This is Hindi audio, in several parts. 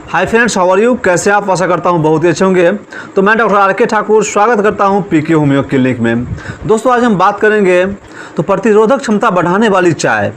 Hi friends, how are you? कैसे आप? आशा करता हूँ बहुत ही अच्छे होंगे। तो मैं डॉक्टर आर.के. ठाकुर स्वागत करता हूँ पीके होम्यो क्लिनिक में। दोस्तों, आज हम बात करेंगे तो प्रतिरोधक क्षमता बढ़ाने वाली चाय,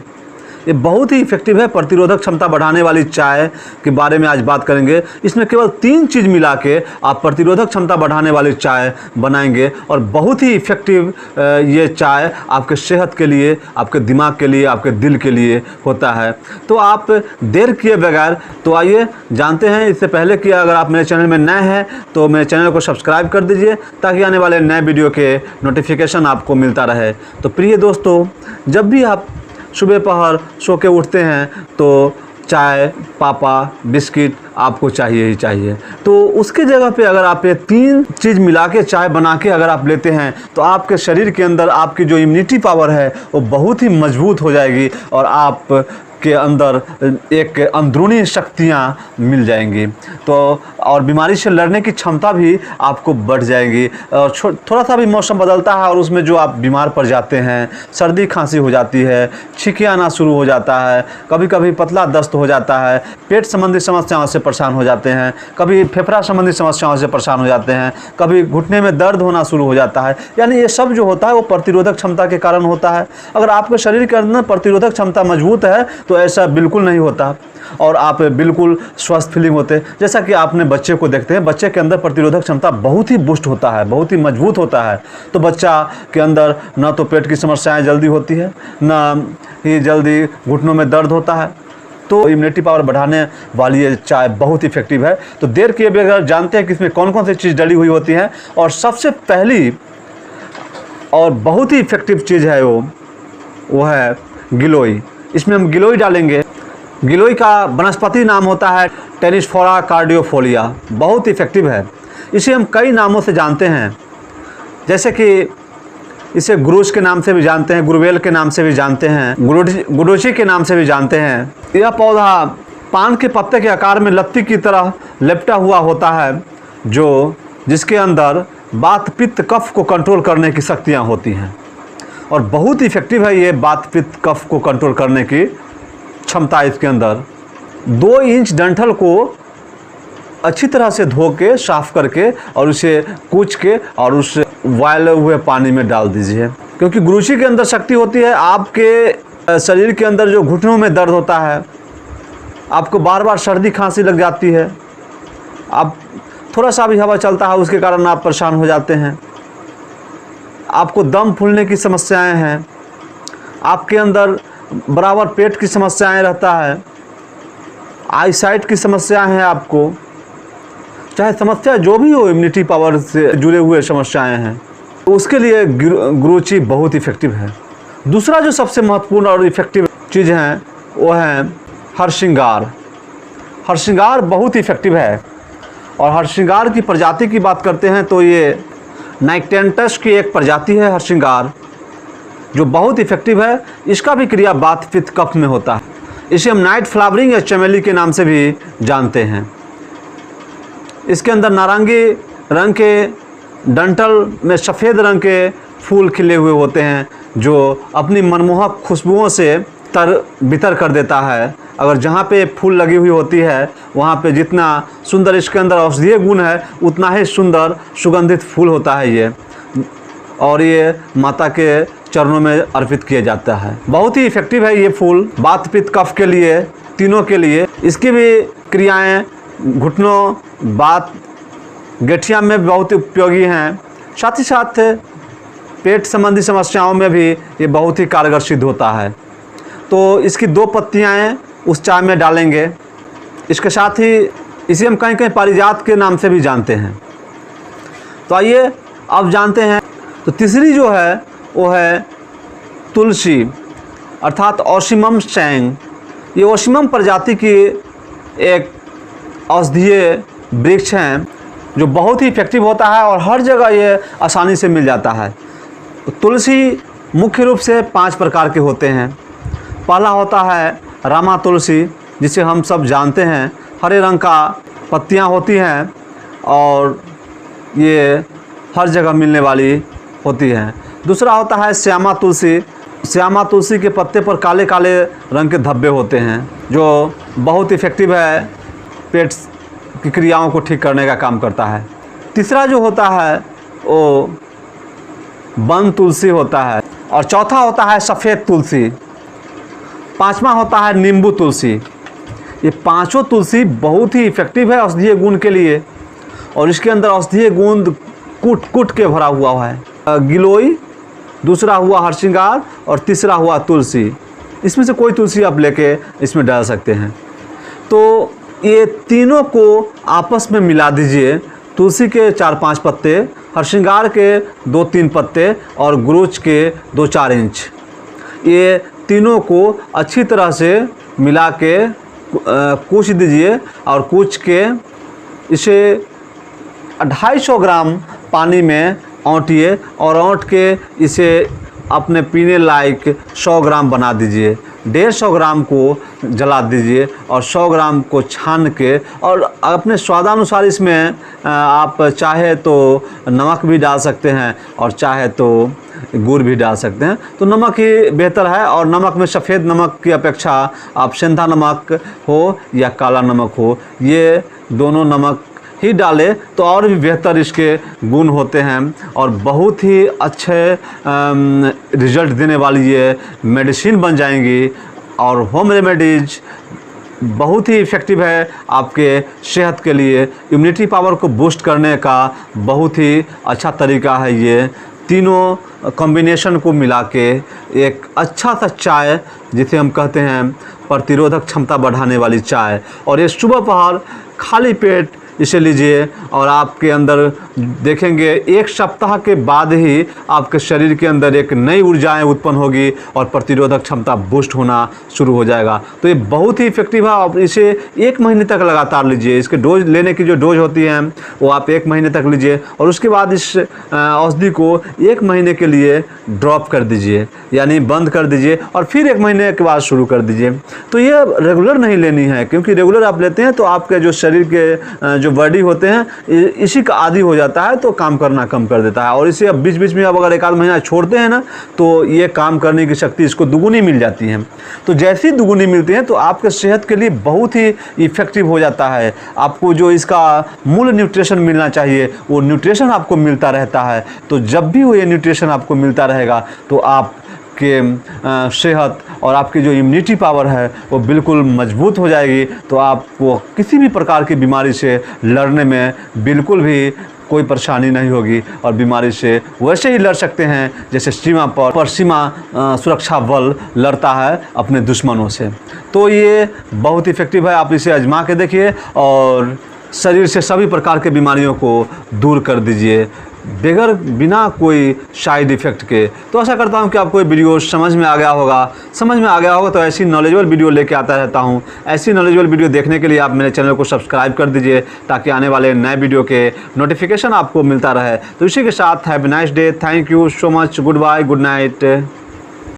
ये बहुत ही इफेक्टिव है। प्रतिरोधक क्षमता बढ़ाने वाली चाय के बारे में आज बात करेंगे। इसमें केवल 3 चीज़ मिला के आप प्रतिरोधक क्षमता बढ़ाने वाली चाय बनाएंगे और बहुत ही इफेक्टिव ये चाय आपके सेहत के लिए, आपके दिमाग के लिए, आपके दिल के लिए होता है। तो आप देर किए बगैर तो आइए जानते हैं। इससे पहले कि अगर आप मेरे चैनल में नए हैं तो मेरे चैनल को सब्सक्राइब कर दीजिए ताकि आने वाले नए वीडियो के नोटिफिकेशन आपको मिलता रहे। तो प्रिय दोस्तों, जब भी आप सुबह पहर सो के उठते हैं तो चाय, पापा, बिस्किट आपको चाहिए ही चाहिए। तो उसके जगह पे अगर आप ये 3 चीज़ मिला के चाय बना के अगर आप लेते हैं तो आपके शरीर के अंदर आपकी जो इम्यूनिटी पावर है वो बहुत ही मजबूत हो जाएगी और आप के अंदर एक अंदरूनी शक्तियाँ मिल जाएंगी। तो और बीमारी से लड़ने की क्षमता भी आपको बढ़ जाएगी। और थोड़ा सा भी मौसम बदलता है और उसमें जो आप बीमार पड़ जाते हैं, सर्दी खांसी हो जाती है, छींके आना शुरू हो जाता है, कभी कभी पतला दस्त हो जाता है, पेट संबंधी समस्याओं से परेशान हो जाते हैं, कभी फेफड़ा संबंधी समस्याओं से परेशान हो जाते हैं, कभी घुटने में दर्द होना शुरू हो जाता है। यानी ये सब जो होता है वो प्रतिरोधक क्षमता के कारण होता है। अगर आपके शरीर के अंदर प्रतिरोधक क्षमता मजबूत है तो ऐसा बिल्कुल नहीं होता और आप बिल्कुल स्वस्थ फीलिंग होते। जैसा कि आपने बच्चे को देखते हैं, बच्चे के अंदर प्रतिरोधक क्षमता बहुत ही बूस्ट होता है, बहुत ही मजबूत होता है। तो बच्चा के अंदर ना तो पेट की समस्याएं जल्दी होती है, ना ही जल्दी घुटनों में दर्द होता है। तो इम्यूनिटी पावर बढ़ाने वाली ये चाय बहुत इफेक्टिव है। तो देर किए बगैर जानते हैं कि इसमें कौन कौन सी चीज़ डली हुई होती हैं। और सबसे पहली और बहुत ही इफेक्टिव चीज़ है वो है गिलोय। इसमें हम गिलोय डालेंगे। गिलोय का वनस्पति नाम होता है टेनिसफोरा कार्डियोफोलिया, बहुत इफेक्टिव है। इसे हम कई नामों से जानते हैं, जैसे कि इसे गुरुश के नाम से भी जानते हैं, गुरुवेल के नाम से भी जानते हैं, गुडोची के नाम से भी जानते हैं। यह पौधा पान के पत्ते के आकार में लत्ती की तरह लिपटा हुआ होता है, जिसके अंदर वात पित्त कफ को कंट्रोल करने की शक्तियाँ होती हैं और बहुत इफेक्टिव है ये वात पित्त कफ को कंट्रोल करने की क्षमता। इसके अंदर 2 इंच डंठल को अच्छी तरह से धो के साफ करके और उसे कूच के और उस बॉयल हुए पानी में डाल दीजिए, क्योंकि गुरुची के अंदर शक्ति होती है। आपके शरीर के अंदर जो घुटनों में दर्द होता है, आपको बार बार सर्दी खांसी लग जाती है, आप थोड़ा सा भी हवा चलता है उसके कारण आप परेशान हो जाते हैं, आपको दम फूलने की समस्याएं हैं, आपके अंदर बराबर पेट की समस्याएं रहता है, आईसाइट की समस्याएं हैं, आपको चाहे समस्या जो भी हो, इम्यूनिटी पावर से जुड़े हुए समस्याएं हैं, तो उसके लिए गुरुची बहुत इफेक्टिव है। दूसरा जो सबसे महत्वपूर्ण और इफेक्टिव चीज़ है वो है हरसिंगार। हरसिंगार बहुत इफेक्टिव है और हरसिंगार की प्रजाति की बात करते हैं तो ये नाइक्टेंटस की एक प्रजाति है हरसिंगार, जो बहुत इफेक्टिव है। इसका भी क्रिया वात पित्त कफ में होता है। इसे हम नाइट फ्लावरिंग या चमेली के नाम से भी जानते हैं। इसके अंदर नारंगी रंग के डंठल में सफ़ेद रंग के फूल खिले हुए होते हैं, जो अपनी मनमोहक खुशबुओं से तर बितर कर देता है। अगर जहाँ पे फूल लगी हुई होती है वहाँ पे जितना सुंदर इसके अंदर औषधीय गुण है उतना ही सुंदर सुगंधित फूल होता है ये, और ये माता के चरणों में अर्पित किया जाता है। बहुत ही इफेक्टिव है ये फूल वात पित्त कफ के लिए, तीनों के लिए। इसकी भी क्रियाएं घुटनों, वात, गठिया में बहुत उपयोगी हैं। साथ ही साथ पेट संबंधी समस्याओं में भी ये बहुत ही कारगर सिद्ध होता है। तो इसकी 2 पत्तियाँ उस चाय में डालेंगे। इसके साथ ही इसे हम कहीं कहीं पारिजात के नाम से भी जानते हैं। तो आइए अब जानते हैं। तो तीसरी जो है वो है तुलसी, अर्थात ओसिमम सैंग। ये ओसिमम प्रजाति की एक औषधीय वृक्ष हैं जो बहुत ही इफेक्टिव होता है और हर जगह ये आसानी से मिल जाता है। तो तुलसी मुख्य रूप से 5 प्रकार के होते हैं। पहला होता है रामा तुलसी, जिसे हम सब जानते हैं, हरे रंग का पत्तियां होती हैं और ये हर जगह मिलने वाली होती हैं। दूसरा होता है श्यामा तुलसी। श्यामा तुलसी के पत्ते पर काले काले रंग के धब्बे होते हैं जो बहुत इफ़ेक्टिव है पेट की क्रियाओं को ठीक करने का काम करता है। तीसरा जो होता है वो वन तुलसी होता है, और चौथा होता है सफ़ेद तुलसी, पांचवा होता है नींबू तुलसी। ये पांचों तुलसी बहुत ही इफ़ेक्टिव है औषधीय गुण के लिए, और इसके अंदर औषधीय गुण कूट कूट के भरा हुआ है। गिलोय, दूसरा हुआ हरसिंगार, और तीसरा हुआ तुलसी। इसमें से कोई तुलसी आप लेके इसमें डाल सकते हैं। तो ये तीनों को आपस में मिला दीजिए। तुलसी के 4-5 पत्ते, हरसिंगार के 2-3 पत्ते, और गुरुच के 2-4 इंच, ये तीनों को अच्छी तरह से मिला के कूच दीजिए, और कूच के इसे 250 ग्राम पानी में औंटिए, और औंट के इसे अपने पीने लायक 100 ग्राम बना दीजिए। 150 ग्राम को जला दीजिए, और 100 ग्राम को छान के, और अपने स्वादानुसार इसमें आप चाहे तो नमक भी डाल सकते हैं, और चाहे तो गुड़ भी डाल सकते हैं। तो नमक ही बेहतर है, और नमक में सफ़ेद नमक की अपेक्षा आप सेंधा नमक हो या काला नमक हो, ये दोनों नमक ही डालें तो और भी बेहतर इसके गुण होते हैं, और बहुत ही अच्छे रिज़ल्ट देने वाली ये मेडिसिन बन जाएंगी। और होम रेमेडीज़ बहुत ही इफ़ेक्टिव है आपके सेहत के लिए। इम्यूनिटी पावर को बूस्ट करने का बहुत ही अच्छा तरीका है ये। तीनों कॉम्बिनेशन को मिला के एक अच्छा सा चाय, जिसे हम कहते हैं प्रतिरोधक क्षमता बढ़ाने वाली चाय, और ये सुबह पहर खाली पेट इसे लीजिए, और आपके अंदर देखेंगे 1 सप्ताह के बाद ही आपके शरीर के अंदर एक नई ऊर्जाएं उत्पन्न होगी, और प्रतिरोधक क्षमता बूस्ट होना शुरू हो जाएगा। तो ये बहुत ही इफ़ेक्टिव है। आप इसे 1 महीने तक लगातार लीजिए। इसके डोज लेने की जो डोज होती है वो आप 1 महीने तक लीजिए, और उसके बाद इस औषधि को 1 महीने के लिए ड्रॉप कर दीजिए, यानी बंद कर दीजिए, और फिर 1 महीने के बाद शुरू कर दीजिए। तो ये रेगुलर नहीं लेनी है, क्योंकि रेगुलर आप लेते हैं तो आपके जो शरीर के जो बॉडी होते हैं इसी का आदी हो जाता है, तो काम करना कम कर देता है। और इसे अब बीच बीच में अब अगर 1 आध महीना छोड़ते हैं ना, तो ये काम करने की शक्ति इसको दुगुनी मिल जाती है। तो जैसी दुगुनी मिलती है तो आपके सेहत के लिए बहुत ही इफ़ेक्टिव हो जाता है। आपको जो इसका मूल न्यूट्रिशन मिलना चाहिए वो न्यूट्रिशन आपको मिलता रहता है। तो जब भी वो ये न्यूट्रिशन आपको मिलता रहेगा तो आप के सेहत और आपकी जो इम्यूनिटी पावर है वो बिल्कुल मजबूत हो जाएगी। तो आपको किसी भी प्रकार की बीमारी से लड़ने में बिल्कुल भी कोई परेशानी नहीं होगी, और बीमारी से वैसे ही लड़ सकते हैं जैसे सीमा पर सीमा सुरक्षा बल लड़ता है अपने दुश्मनों से। तो ये बहुत इफ़ेक्टिव है। आप इसे आजमा के देखिए और शरीर से सभी प्रकार के बीमारियों को दूर कर दीजिए बिना कोई साइड इफ़ेक्ट के। तो आशा करता हूं कि आपको ये वीडियो समझ में आ गया होगा। तो ऐसी नॉलेजेबल वीडियो लेके आता रहता हूं। ऐसी नॉलेजेबल वीडियो देखने के लिए आप मेरे चैनल को सब्सक्राइब कर दीजिए, ताकि आने वाले नए वीडियो के नोटिफिकेशन आपको मिलता रहे। तो इसी के साथ have a nice day. Thank you so much. Good bye, good night.